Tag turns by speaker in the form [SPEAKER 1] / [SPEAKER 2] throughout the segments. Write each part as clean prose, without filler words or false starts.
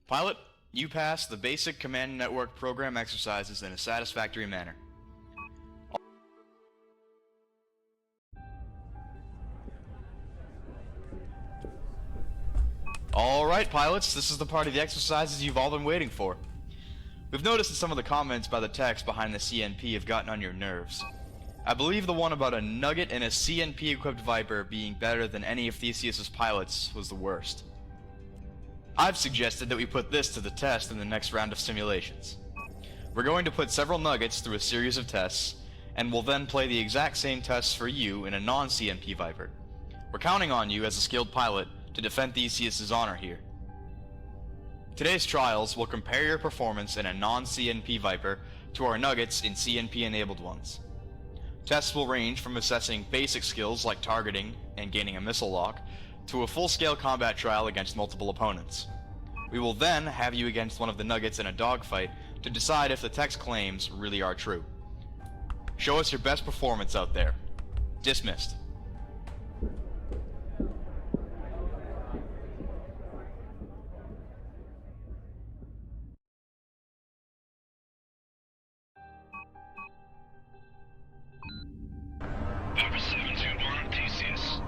[SPEAKER 1] Pilot, you passed the basic command network program exercises in a satisfactory manner. Alright, pilots, this is the part of the exercises you've all been waiting for. We've noticed that some of the comments by the text behind the CNP have gotten on your nerves. I believe the one about a Nugget and a CNP-equipped Viper being better than any of Theseus's pilots was the worst. I've suggested that we put this to the test in the next round of simulations. We're going to put several Nuggets through a series of tests, and we'll then play the exact same tests for you in a non-CNP Viper. We're counting on you as a skilled pilot to defend Theseus's honor here. Today's trials will compare your performance in a non-CNP Viper to our Nuggets in CNP-enabled ones. Tests will range from assessing basic skills like targeting and gaining a missile lock, to a full-scale combat trial against multiple opponents. We will then have you against one of the Nuggets in a dogfight to decide if the text claims really are true. Show us your best performance out there. Dismissed.
[SPEAKER 2] Number 721, Theseus.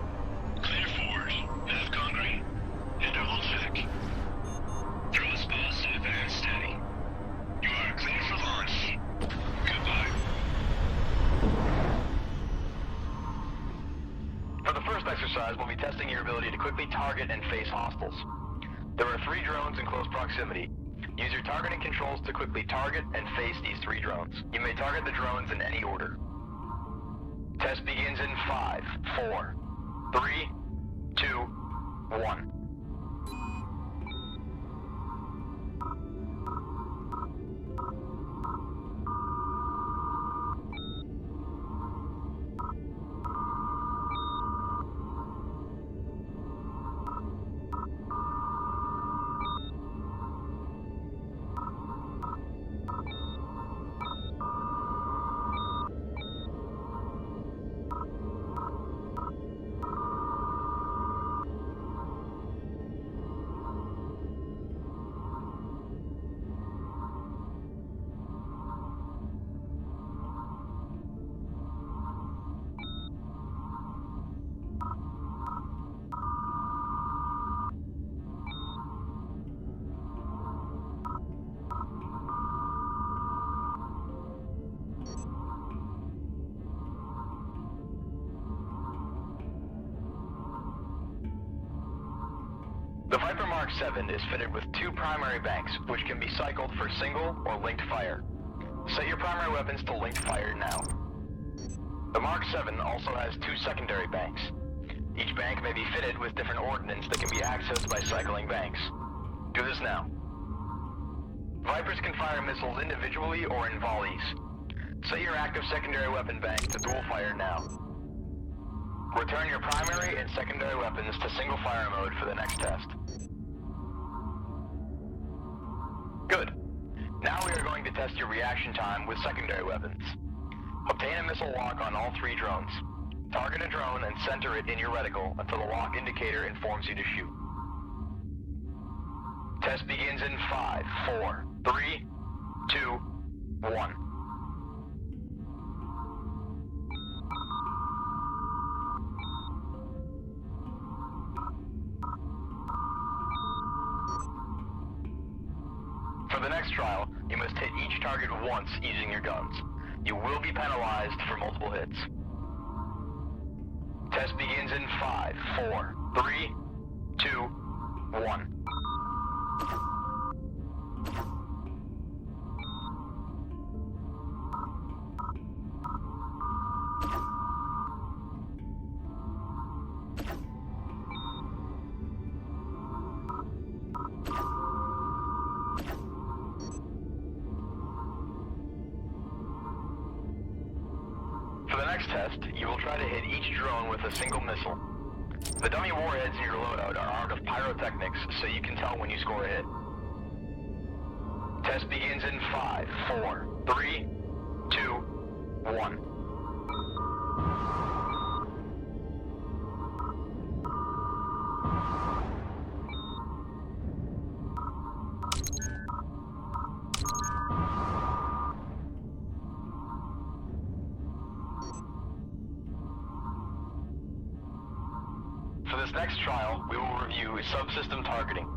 [SPEAKER 2] Clear forward, nav concrete, interval check. Thrust positive and steady. You are clear for launch. Goodbye.
[SPEAKER 3] For the first exercise, we'll be testing your ability to quickly target and face hostiles. There are 3 drones in close proximity. Use your targeting controls to quickly target and face these 3 drones. You may target the drones in any order. Test begins in 5, 4, 3, 2, 1. The Viper Mark 7 is fitted with 2 primary banks, which can be cycled for single or linked fire. Set your primary weapons to linked fire now. The Mark 7 also has 2 secondary banks. Each bank may be fitted with different ordnance that can be accessed by cycling banks. Do this now. Vipers can fire missiles individually or in volleys. Set your active secondary weapon bank to dual fire now. Return your primary and secondary weapons to single fire mode for the next test. Good. Now we are going to test your reaction time with secondary weapons. Obtain a missile lock on all 3 drones. Target a drone and center it in your reticle until the lock indicator informs you to shoot. Test begins in 5, 4, 3, 2, 1. For the next trial, you must hit each target once using your guns. You will be penalized for multiple hits. Test begins in 5, 4, 3, 2, 1. For the next test, you will try to hit each drone with a single missile. The dummy warheads in your loadout are armed with pyrotechnics, so you can tell when you score a hit. Test begins in 5, 4, 3, 2, 1. For this next trial, we will review subsystem targeting.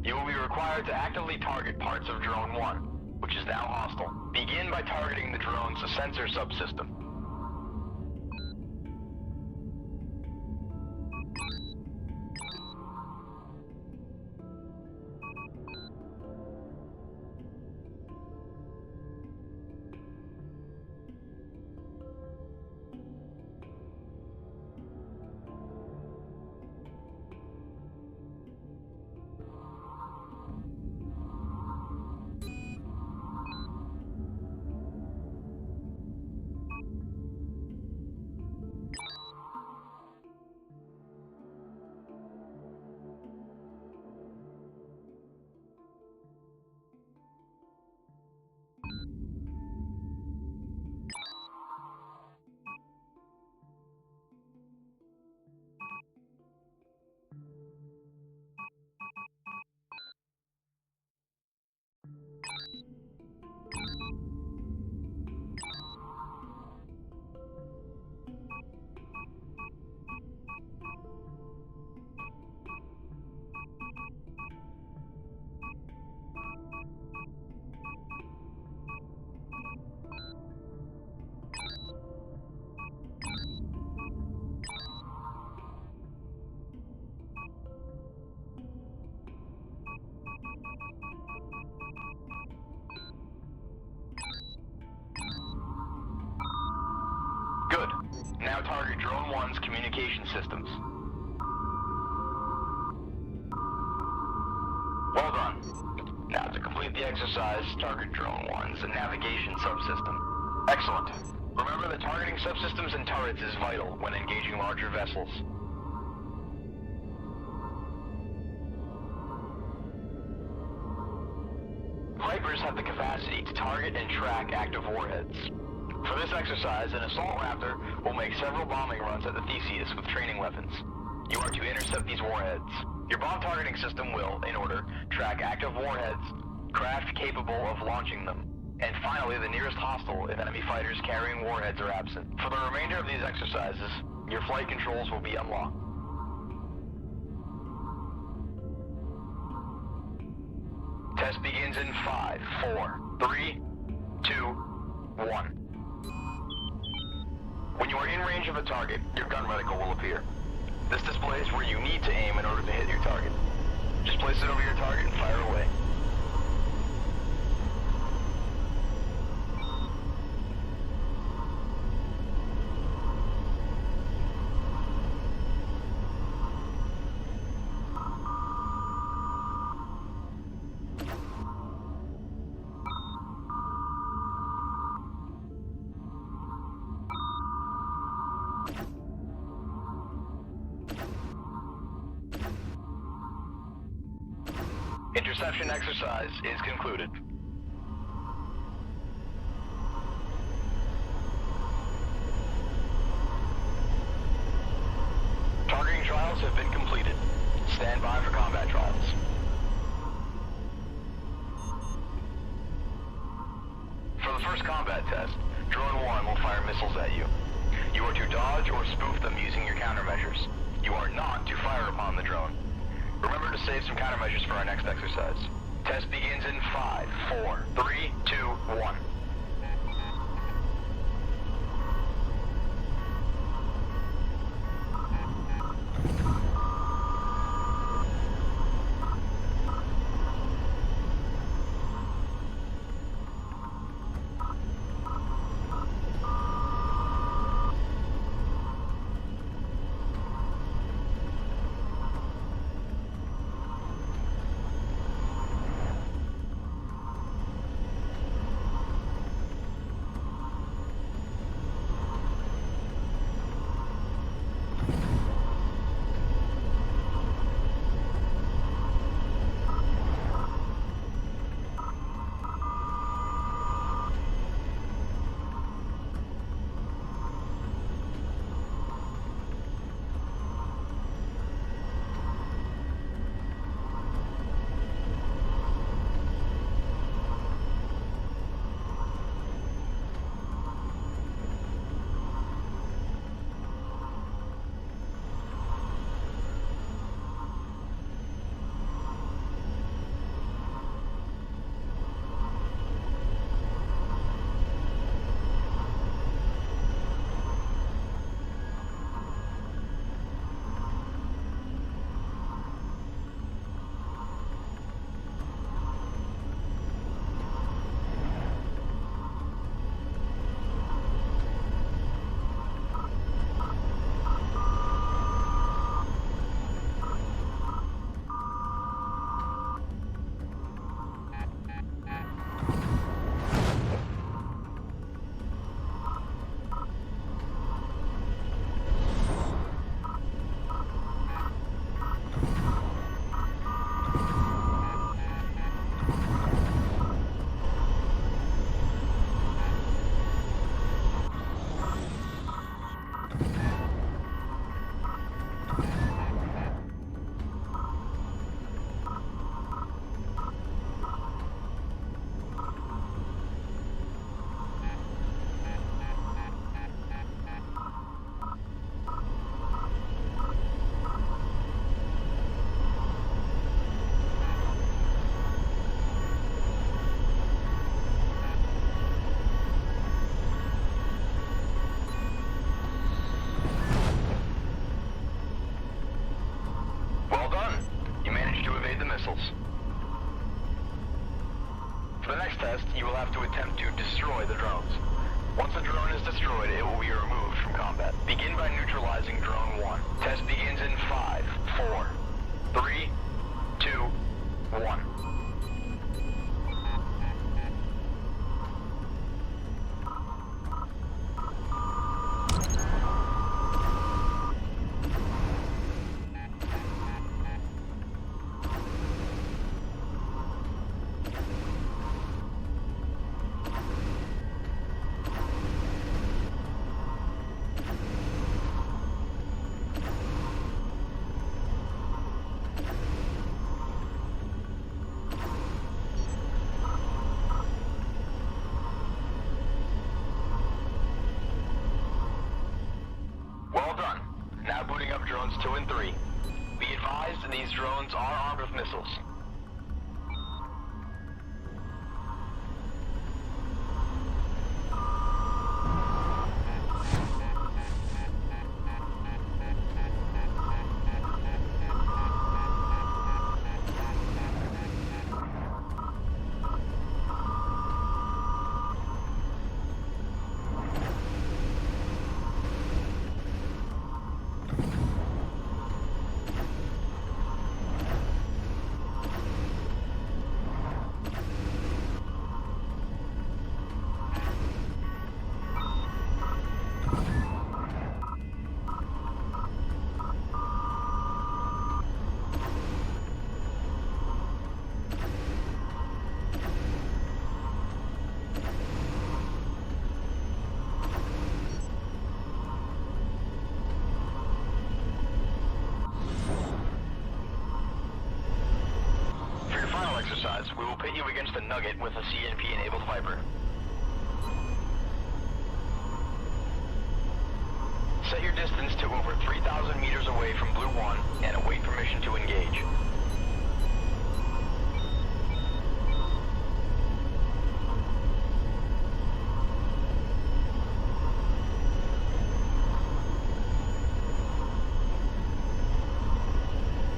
[SPEAKER 3] You will be required to actively target parts of Drone 1, which is now hostile. Begin by targeting the drone's sensor subsystem. Good. Now target Drone 1's communication systems. Well done. Now to complete the exercise, target Drone 1's navigation subsystem. Excellent. Remember that targeting subsystems and turrets is vital when engaging larger vessels. Vipers have the capacity to target and track active warheads. For this exercise, an assault raptor will make several bombing runs at the Theseus with training weapons. You are to intercept these warheads. Your bomb targeting system will, in order, track active warheads, craft capable of launching them, and finally the nearest hostile if enemy fighters carrying warheads are absent. For the remainder of these exercises, your flight controls will be unlocked. Test begins in 5, 4, 3, 2, 1. When you are in range of a target, your gun reticle will appear. This displays where you need to aim in order to hit your target. Just place it over your target and fire away. Interception exercise is concluded. Targeting trials have been completed. Stand by for combat trials. For the first combat test, Drone 1 will fire missiles at you. You are to dodge or spoof them using your countermeasures. You are not to fire upon the drone. Remember to save some countermeasures for our next exercise. Test begins in 5, 4, 3, 2, 1. missiles. For the next test, you will have to attempt to destroy the drones. Once a drone is destroyed, it will be removed from combat. Begin by neutralizing drone 1. Test begins in 5, 4, 3, 2, 1. Well done. Now booting up drones 2 and 3. Be advised, these drones are armed with missiles. We will pit you against the Nugget with a CNP-enabled Viper. Set your distance to over 3,000 meters away from Blue 1 and await permission to engage.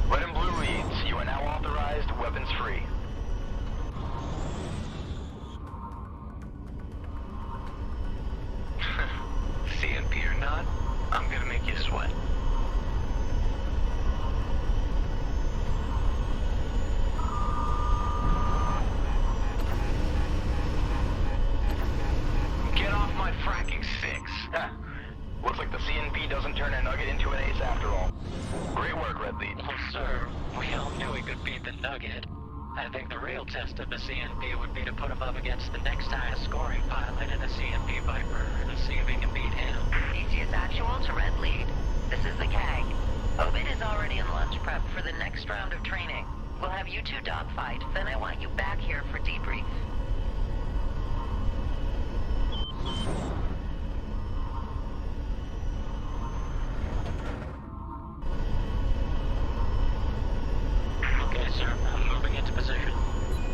[SPEAKER 3] Red and Blue leads. You are now authorized, weapons free.
[SPEAKER 2] CNP or not, I'm gonna make you sweat. Get off my fracking sticks.
[SPEAKER 3] Looks like the CNP doesn't turn a Nugget into an ace after all. Great work, Red Lead.
[SPEAKER 4] Well, sir, we all knew he could beat the Nugget. I think the real test of the CNP would be to put him up against the next highest scoring pilot in a CNP Viper and see if he can beat him.
[SPEAKER 5] Easiest actual to Red Lead. This is the CAG. Obit is already in lunch prep for the next round of training. We'll have you two dogfight, then I want you back here for debrief.
[SPEAKER 4] Okay, sir, I'm moving into position.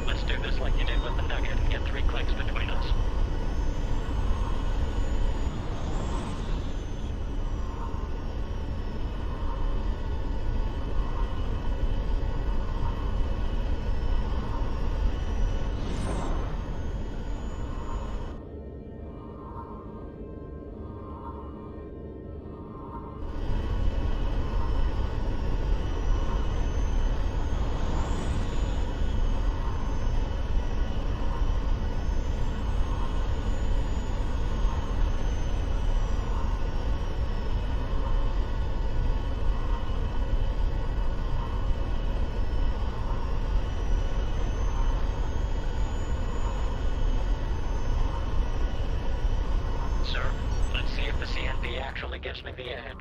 [SPEAKER 4] Let's do this like you did with the Nugget and get 3 clicks between us. Actually gives me the edge.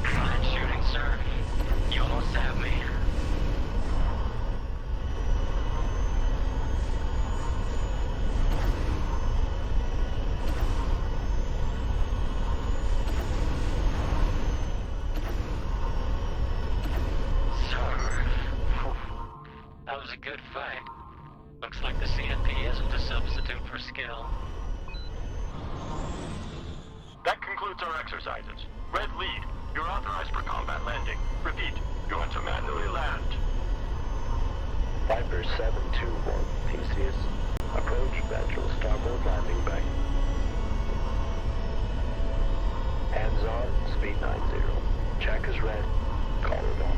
[SPEAKER 4] Fine shooting, sir. You good fight. Looks like the CNP isn't a substitute for skill.
[SPEAKER 3] That concludes our exercises. Red lead, you're authorized for combat landing. Repeat, you are to manually land.
[SPEAKER 6] Viper 721, Theseus. Approach ventral starboard landing bay. Hands on, speed 90. Check is red. Call it on.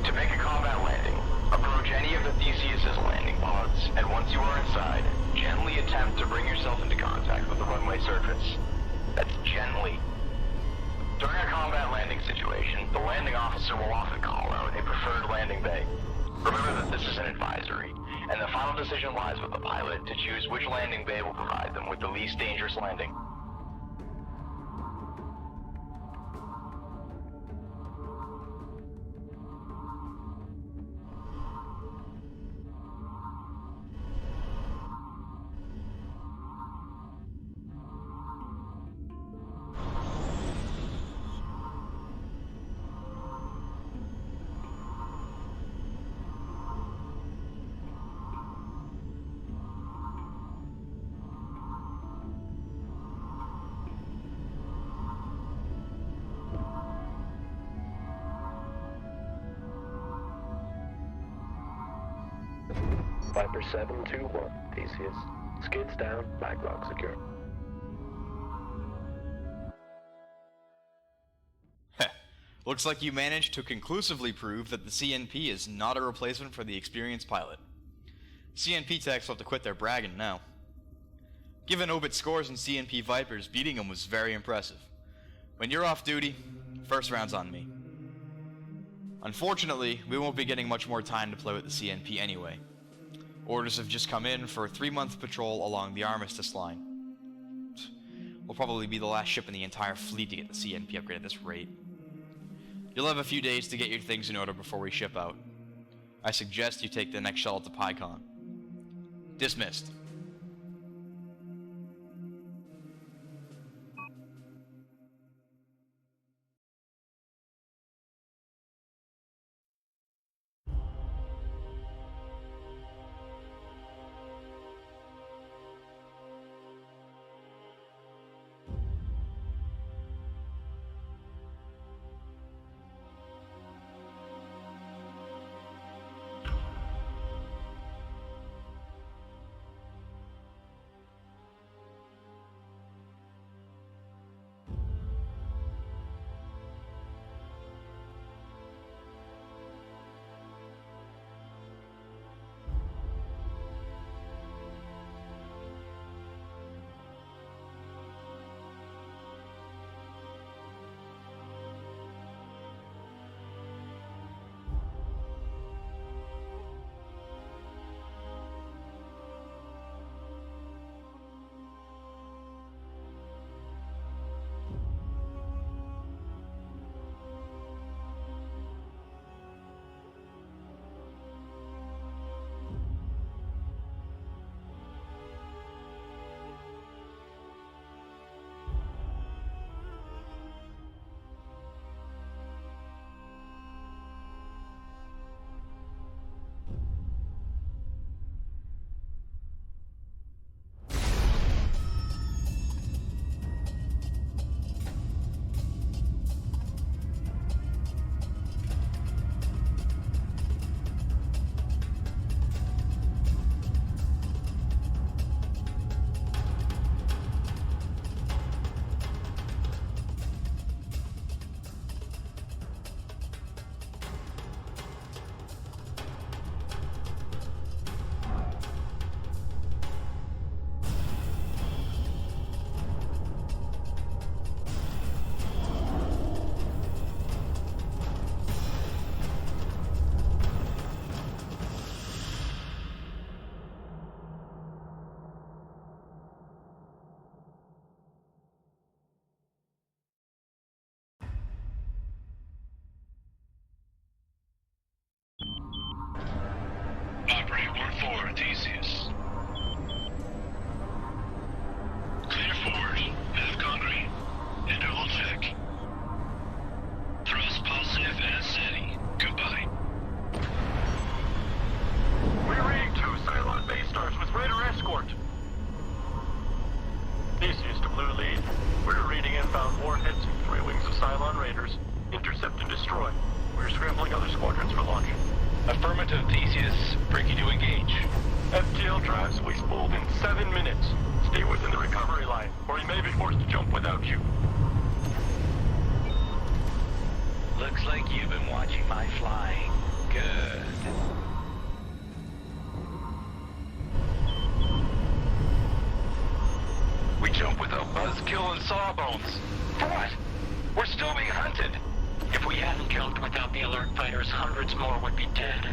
[SPEAKER 3] To make a combat landing, approach any of the Theseus's landing pods, and once you are inside, gently attempt to bring yourself into contact with the runway surface. That's gently. During a combat landing situation, the landing officer will often call out a preferred landing bay. Remember that this is an advisory, and the final decision lies with the pilot to choose which landing bay will provide them with the least dangerous landing.
[SPEAKER 6] Viper 721, Theseus. Skids down, maglock secure.
[SPEAKER 1] Looks like you managed to conclusively prove that the CNP is not a replacement for the experienced pilot. CNP techs will have to quit their bragging now. Given Obit's scores in CNP Vipers, beating him was very impressive. When you're off duty, first round's on me. Unfortunately, we won't be getting much more time to play with the CNP anyway. Orders have just come in for a 3-month patrol along the Armistice line. We'll probably be the last ship in the entire fleet to get the CNP upgrade at this rate. You'll have a few days to get your things in order before we ship out. I suggest you take the next shuttle to PyCon. Dismissed.
[SPEAKER 2] Operate 1-4, Theseus. Clear forward, nav concrete. Interval check. Thrust positive and steady. Goodbye.
[SPEAKER 6] We're scrambling other squadrons for launch.
[SPEAKER 2] Affirmative, Theseus. Breaking to engage.
[SPEAKER 6] FTL drives will be spooled in 7 minutes. Stay within the recovery line, or he may be forced to jump without you.
[SPEAKER 4] Looks like you've been watching my flying. Good.
[SPEAKER 2] We jump without buzzkill and sawbones. For what? We're still being hunted.
[SPEAKER 4] If we hadn't jumped without the alert fighters, hundreds more would be dead.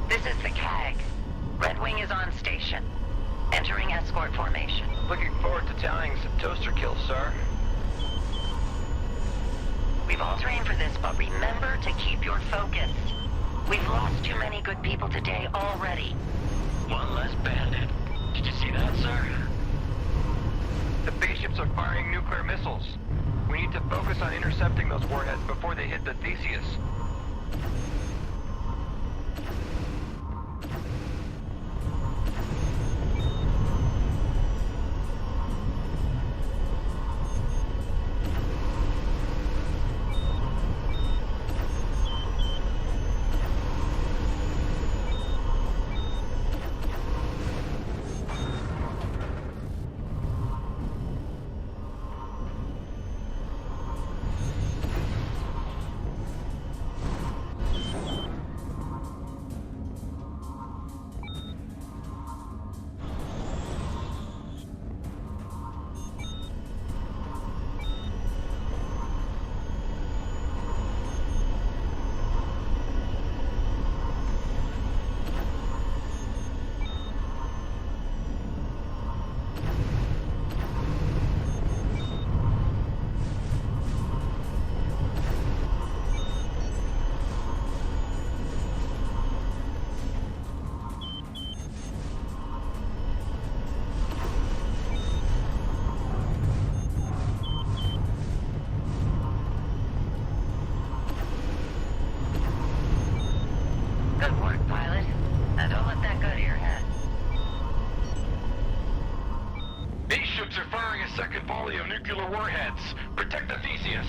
[SPEAKER 5] This is the CAG. Red Wing is on station. Entering escort formation.
[SPEAKER 3] Looking forward to tallying some toaster kills, sir.
[SPEAKER 5] We've all trained for this, but remember to keep your focus. We've lost too many good people today already.
[SPEAKER 4] One less bandit. Did you see that, sir?
[SPEAKER 3] The base ships are firing nuclear missiles. We need to focus on intercepting those warheads before they hit the Theseus.
[SPEAKER 5] Good work, pilot. Now don't let that go to your head.
[SPEAKER 2] These ships are firing a second volley of nuclear warheads. Protect the Theseus.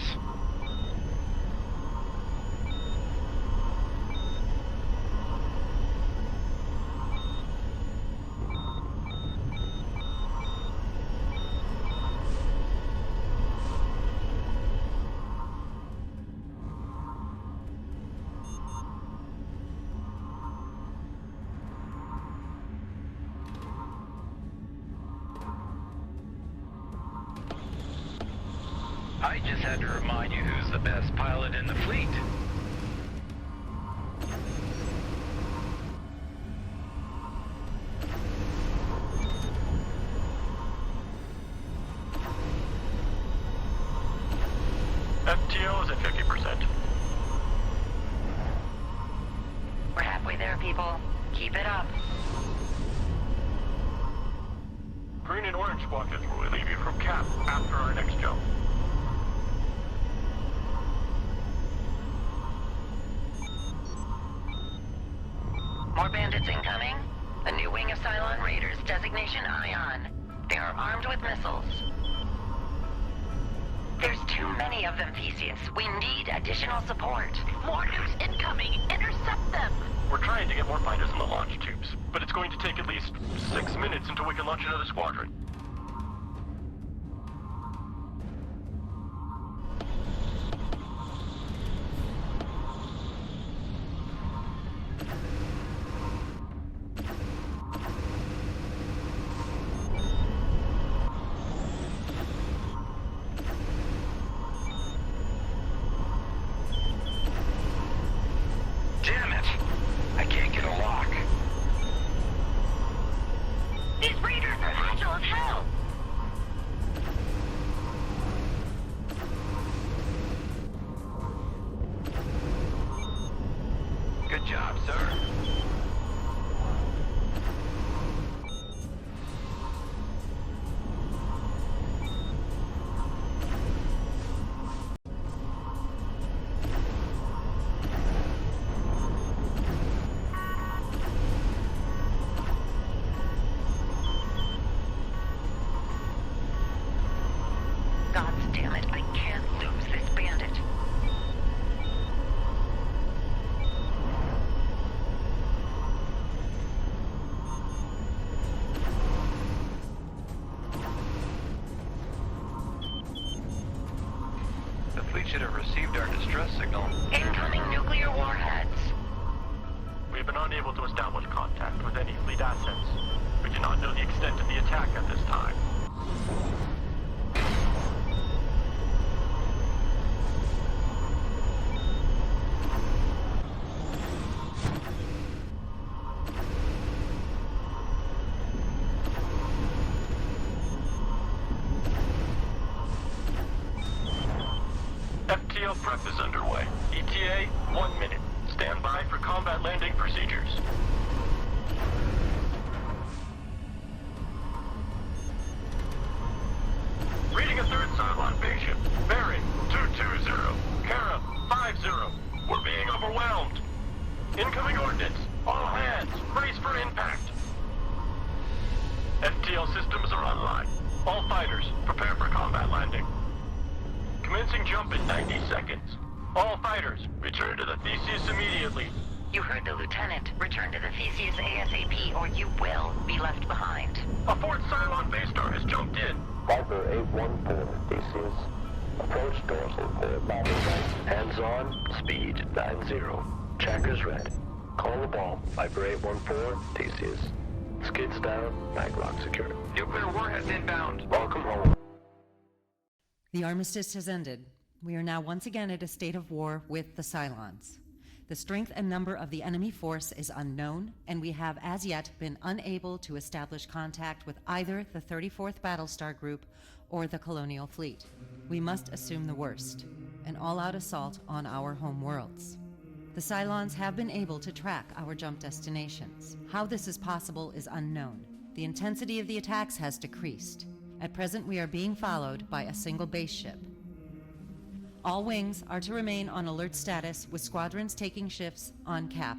[SPEAKER 2] I just had to remind you who's the best pilot in the fleet.
[SPEAKER 6] FTO is at 50%.
[SPEAKER 5] We're halfway there, people. Keep it up.
[SPEAKER 6] Green and orange squadrons will relieve you from cap after our next jump.
[SPEAKER 5] More bandits incoming. A new wing of Cylon Raiders, designation Ion. They are armed with missiles. There's too many of them, Theseus. We need additional support. More nukes incoming. Intercept them.
[SPEAKER 6] We're trying to get more fighters in the launch tubes, but it's going to take at least 6 minutes until we can launch another squadron.
[SPEAKER 2] Damn it! I can't get a lock.
[SPEAKER 5] These raiders are agile as hell. God damn it, I can't lose this bandit.
[SPEAKER 3] The fleet should have received our distress signal.
[SPEAKER 5] Incoming nuclear warheads.
[SPEAKER 6] We've been unable to establish contact with any fleet assets. We do not know the extent of the attack at this time. FTL prep is underway. ETA, 1 minute. Stand by for combat landing procedures. Reading a third Cylon base ship. Bearing 220. Kara 50. We're being overwhelmed. Incoming ordnance. All hands, brace for impact. FTL systems are online. All fighters, prepare for combat landing. Commencing jump in 90 seconds. All fighters, return to the Theseus immediately.
[SPEAKER 5] You heard the lieutenant. Return to the Theseus ASAP or you will be left behind.
[SPEAKER 6] A fourth Cylon base star has jumped in.
[SPEAKER 7] Viper 814, Theseus. Approach dorsal for battle right. Hands on, speed 90. Trackers red. Call the ball, Viper 814, Theseus. Skids down, maglock secure.
[SPEAKER 3] Nuclear warheads inbound.
[SPEAKER 7] Welcome home.
[SPEAKER 8] The armistice has ended. We are now once again at a state of war with the Cylons. The strength and number of the enemy force is unknown, and we have as yet been unable to establish contact with either the 34th Battlestar Group or the Colonial Fleet. We must assume the worst, an all-out assault on our home worlds. The Cylons have been able to track our jump destinations. How this is possible is unknown. The intensity of the attacks has decreased. At present, we are being followed by a single base ship. All wings are to remain on alert status, with squadrons taking shifts on cap.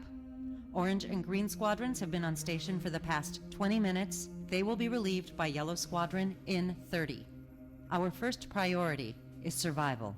[SPEAKER 8] Orange and green squadrons have been on station for the past 20 minutes. They will be relieved by yellow squadron in 30. Our first priority is survival.